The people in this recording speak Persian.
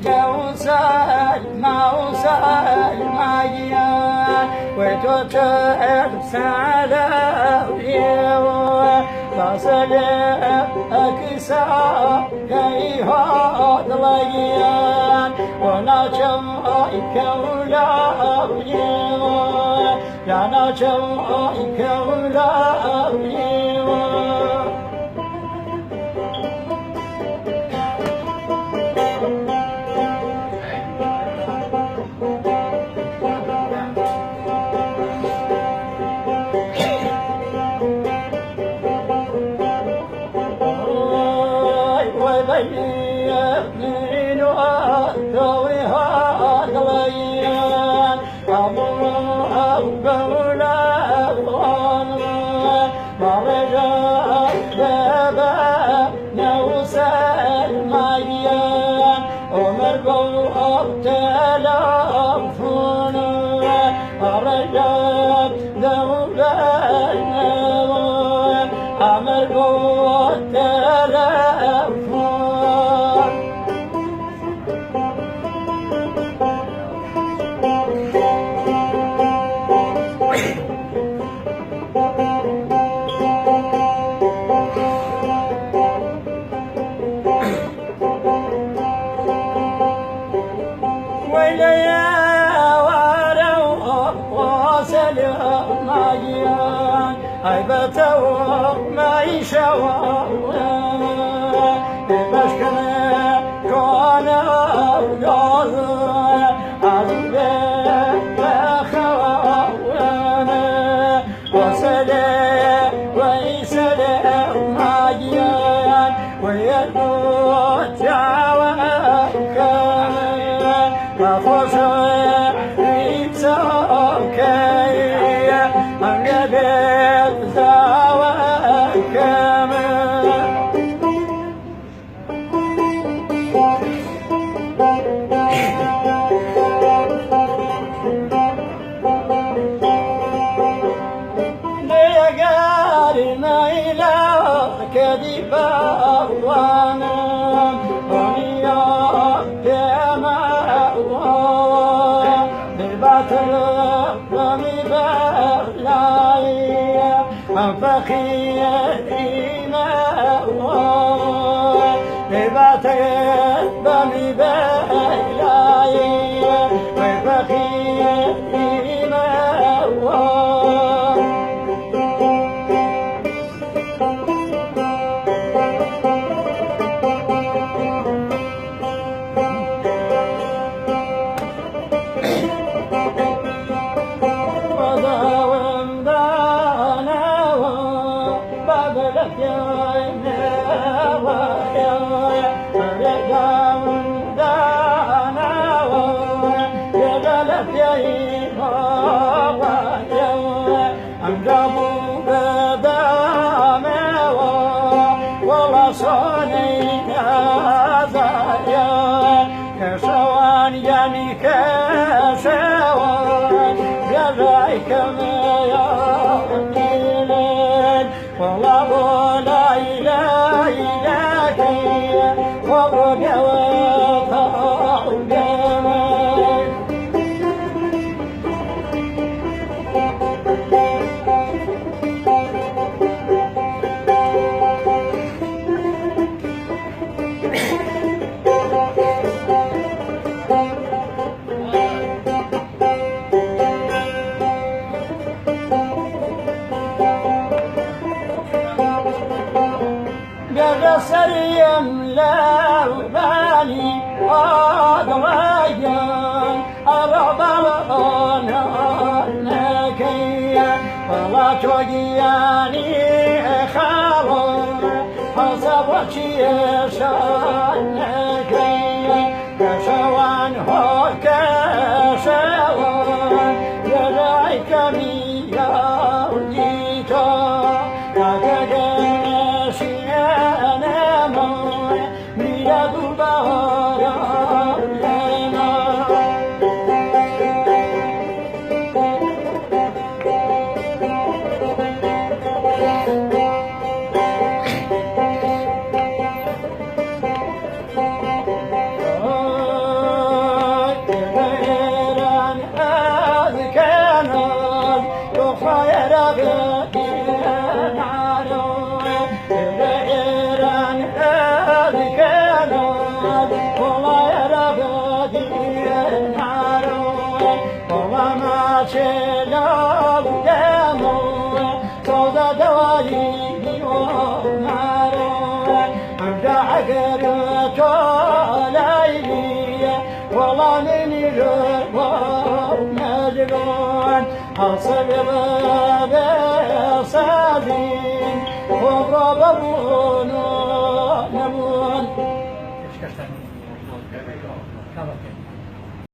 كوسل موسل مايان وتوتر سالويو فصل أكسا كيها ضليان ونجم كولاويو يا نجم كولاويو من وثويها ضليان أبو بولا مرجع بابا نوسى الميان عمر بواب تلافون مرجع ذوبا عمر بواب تلافون هيبته ما يشوى بمشكلة كون أولاد عزبه بخوانا وسلي ويسلي ماجيان ويدو تعوكا وخشوي ريبسوكي أنجبت زواكما ليقارنا إلى كذبا وانا ونيا كما بالباطل فخيرنا لباتك بمي بلاي وفخيرنا كشوان يعني كشوان جزاك ما يعطيلين والله لا إله إلا هي وابرك وفاء جمال سريم لا بالي أضوايان أربعنا نكيا ولا توجياني خالون حسب وشيشان نكيا كشوان هو كشوان يرايك ميا وديتا چلا دمو سودا دوایی بیمارو ارجع اگر تو لیلی والله نرو نجرون حاصل بسازين وضربون نمون